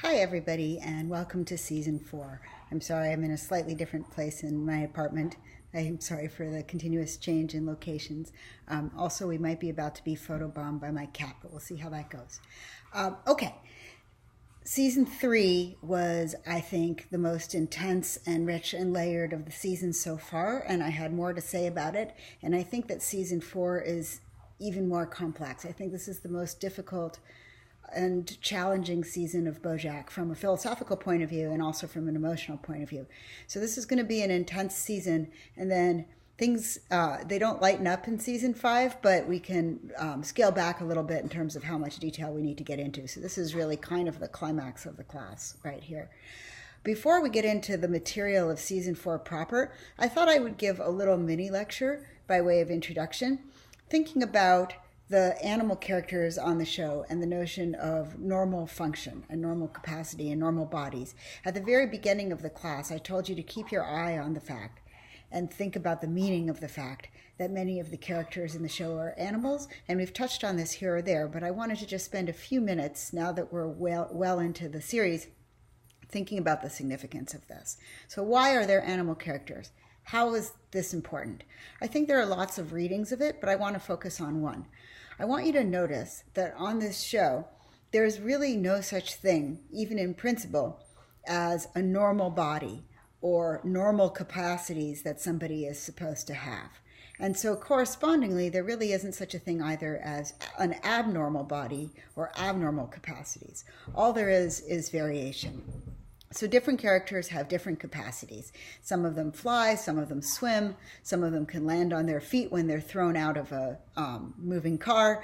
Hi, everybody, and welcome to season 4. I'm sorry I'm in a slightly different place in my apartment. I'm sorry for the continuous change in locations. Also, we might be about to be photobombed by my cat, but we'll see how that goes. Okay, season 3 was, I think, the most intense and rich and layered of the seasons so far, and I had more to say about it. And I think that season 4 is even more complex. I think this is the most difficult and challenging season of Bojack from a philosophical point of view and also from an emotional point of view. So this is going to be an intense season, and then things they don't lighten up in season 5, but we can scale back a little bit in terms of how much detail we need to get into. So this is really kind of the climax of the class right here. Before we get into the material of season 4 proper, I thought I would give a little mini lecture by way of introduction, thinking about the animal characters on the show and the notion of normal function and normal capacity and normal bodies. At the very beginning of the class, I told you to keep your eye on the fact and think about the meaning of the fact that many of the characters in the show are animals, and we've touched on this here or there, but I wanted to just spend a few minutes, now that we're well into the series, thinking about the significance of this. So why are there animal characters? How is this important? I think there are lots of readings of it, but I want to focus on one. I want you to notice that on this show, there is really no such thing, even in principle, as a normal body or normal capacities that somebody is supposed to have. And so correspondingly, there really isn't such a thing either as an abnormal body or abnormal capacities. All there is variation. So different characters have different capacities. Some of them fly, some of them swim, some of them can land on their feet when they're thrown out of a moving car,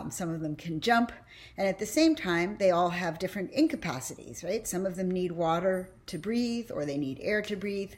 some of them can jump, and at the same time, they all have different incapacities, right? Some of them need water to breathe, or they need air to breathe.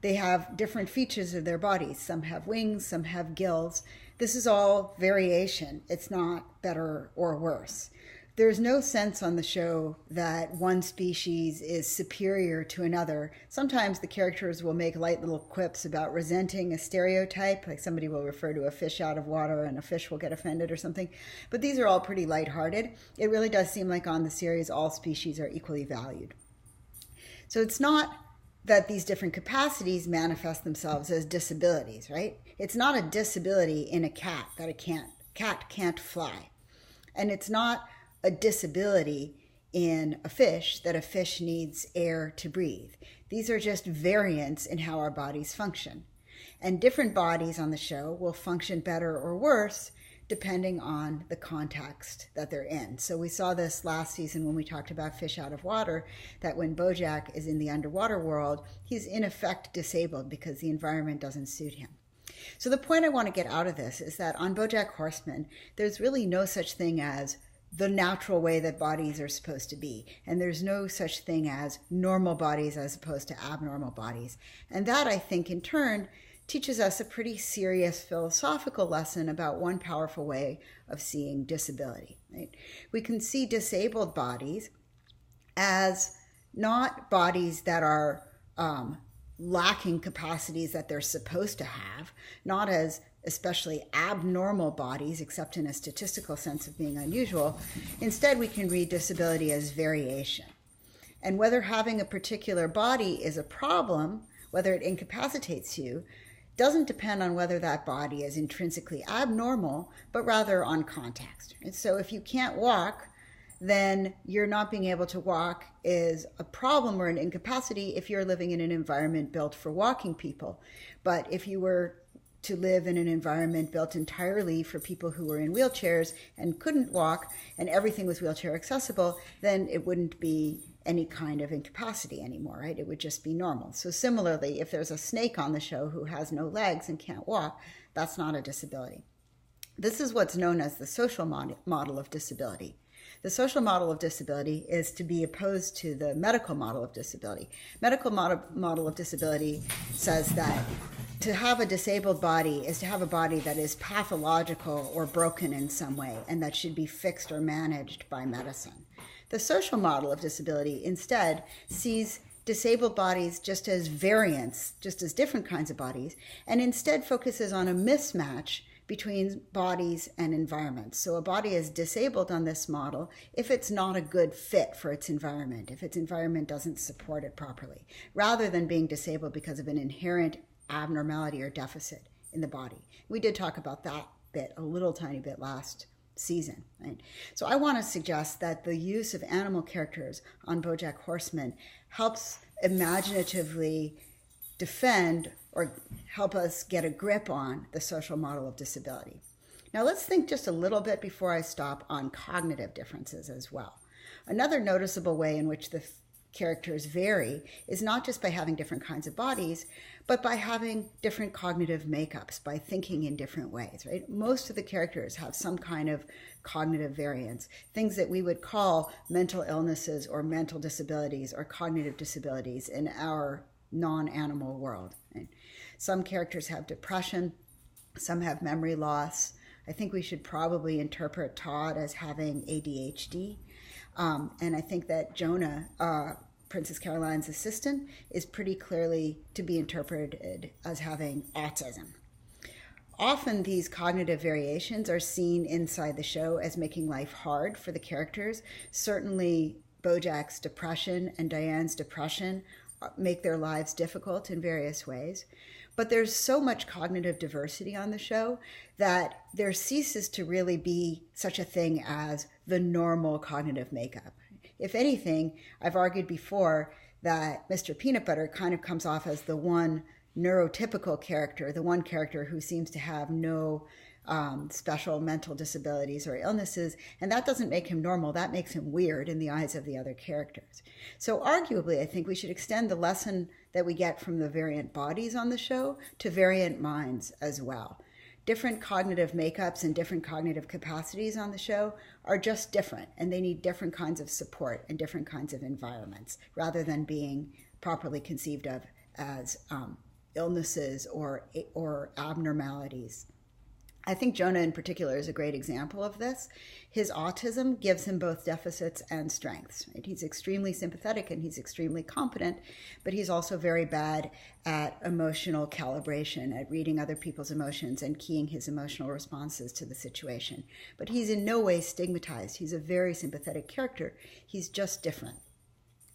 They have different features of their bodies. Some have wings, some have gills. This is all variation. It's not better or worse. There's no sense on the show that one species is superior to another. Sometimes the characters will make light little quips about resenting a stereotype, like somebody will refer to a fish out of water and a fish will get offended or something. But these are all pretty lighthearted. It really does seem like on the series all species are equally valued. So it's not that these different capacities manifest themselves as disabilities, right? It's not a disability in a cat that a cat can't fly. And it's not a disability in a fish that a fish needs air to breathe. These are just variants in how our bodies function. And different bodies on the show will function better or worse depending on the context that they're in. So we saw this last season when we talked about fish out of water, that when Bojack is in the underwater world, he's in effect disabled because the environment doesn't suit him. So the point I want to get out of this is that on Bojack Horseman, there's really no such thing as the natural way that bodies are supposed to be. And there's no such thing as normal bodies as opposed to abnormal bodies. And that, I think, in turn, teaches us a pretty serious philosophical lesson about one powerful way of seeing disability. Right? We can see disabled bodies as not bodies that are lacking capacities that they're supposed to have, not as especially abnormal bodies, except in a statistical sense of being unusual. Instead, we can read disability as variation. And whether having a particular body is a problem, whether it incapacitates you, doesn't depend on whether that body is intrinsically abnormal, but rather on context. And so if you can't walk, then you're not being able to walk is a problem or an incapacity if you're living in an environment built for walking people. But if you were to live in an environment built entirely for people who were in wheelchairs and couldn't walk, and everything was wheelchair accessible, then it wouldn't be any kind of incapacity anymore, right? It would just be normal. So similarly, if there's a snake on the show who has no legs and can't walk, that's not a disability. This is what's known as the social model of disability. The social model of disability is to be opposed to the medical model of disability. Medical model of disability says that to have a disabled body is to have a body that is pathological or broken in some way and that should be fixed or managed by medicine. The social model of disability instead sees disabled bodies just as variants, just as different kinds of bodies, and instead focuses on a mismatch between bodies and environments. So a body is disabled on this model if it's not a good fit for its environment, if its environment doesn't support it properly, rather than being disabled because of an inherent abnormality or deficit in the body. We did talk about that bit a little tiny bit last season, right? So I want to suggest that the use of animal characters on BoJack Horseman helps imaginatively defend or help us get a grip on the social model of disability. Now let's think just a little bit before I stop on cognitive differences as well. Another noticeable way in which the characters vary is not just by having different kinds of bodies, but by having different cognitive makeups, by thinking in different ways, right? Most of the characters have some kind of cognitive variance, things that we would call mental illnesses or mental disabilities or cognitive disabilities in our non-animal world. Right? Some characters have depression, some have memory loss. I think we should probably interpret Todd as having ADHD. And I think that Jonah, Princess Caroline's assistant, is pretty clearly to be interpreted as having autism. Often these cognitive variations are seen inside the show as making life hard for the characters. Certainly Bojack's depression and Diane's depression make their lives difficult in various ways. But there's so much cognitive diversity on the show that there ceases to really be such a thing as the normal cognitive makeup. If anything, I've argued before that Mr. Peanut Butter kind of comes off as the one neurotypical character, the one character who seems to have no special mental disabilities or illnesses, and that doesn't make him normal. That makes him weird in the eyes of the other characters. So arguably, I think we should extend the lesson that we get from the variant bodies on the show to variant minds as well. Different cognitive makeups and different cognitive capacities on the show are just different, and they need different kinds of support and different kinds of environments rather than being properly conceived of as illnesses or abnormalities. I think Jonah in particular is a great example of this. His autism gives him both deficits and strengths. Right? He's extremely sympathetic and he's extremely competent, but he's also very bad at emotional calibration, at reading other people's emotions and keying his emotional responses to the situation. But he's in no way stigmatized. He's a very sympathetic character. He's just different.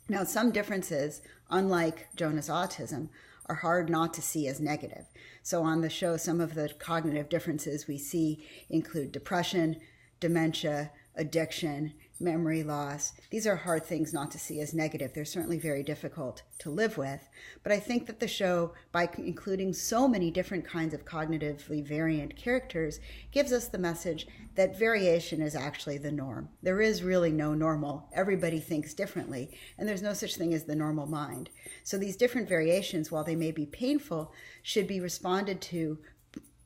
Now, some differences, unlike Jonah's autism, are hard not to see as negative. So on the show, some of the cognitive differences we see include depression, dementia, addiction, memory loss. These are hard things not to see as negative. They're certainly very difficult to live with. But I think that the show, by including so many different kinds of cognitively variant characters, gives us the message that variation is actually the norm. There is really no normal. Everybody thinks differently, and there's no such thing as the normal mind. So these different variations, while they may be painful, should be responded to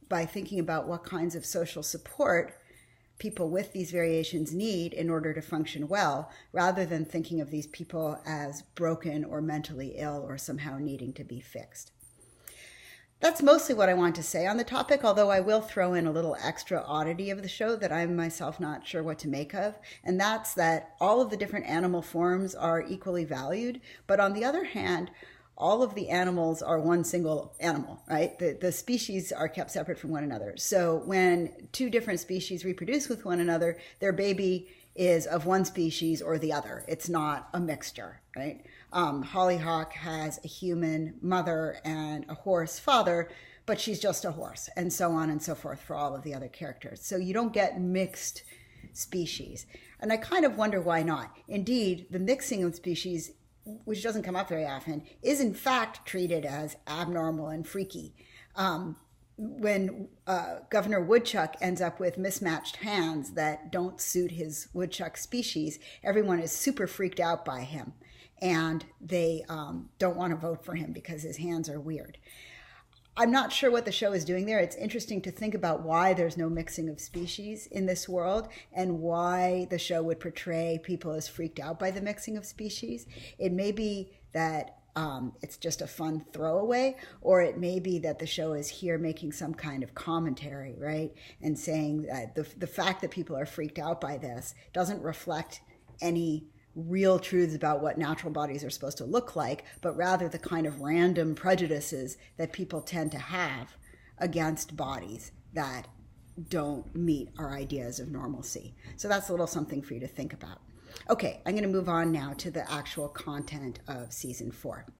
by thinking about what kinds of social support people with these variations need in order to function well, rather than thinking of these people as broken or mentally ill or somehow needing to be fixed. That's mostly what I want to say on the topic, although I will throw in a little extra oddity of the show that I'm myself not sure what to make of, and that's that all of the different animal forms are equally valued, but on the other hand, all of the animals are one single animal, right? The species are kept separate from one another. So when two different species reproduce with one another, their baby is of one species or the other. It's not a mixture, right? Hollyhock has a human mother and a horse father, but she's just a horse, and so on and so forth for all of the other characters. So you don't get mixed species. And I kind of wonder why not. Indeed, the mixing of species, which doesn't come up very often, is in fact treated as abnormal and freaky. When Governor Woodchuck ends up with mismatched hands that don't suit his woodchuck species, everyone is super freaked out by him, and they don't want to vote for him because his hands are weird. I'm not sure what the show is doing there. It's interesting to think about why there's no mixing of species in this world and why the show would portray people as freaked out by the mixing of species. It may be that it's just a fun throwaway, or it may be that the show is here making some kind of commentary, right? And saying that the fact that people are freaked out by this doesn't reflect any real truths about what natural bodies are supposed to look like, but rather the kind of random prejudices that people tend to have against bodies that don't meet our ideas of normalcy. So that's a little something for you to think about. Okay, I'm going to move on now to the actual content of season 4.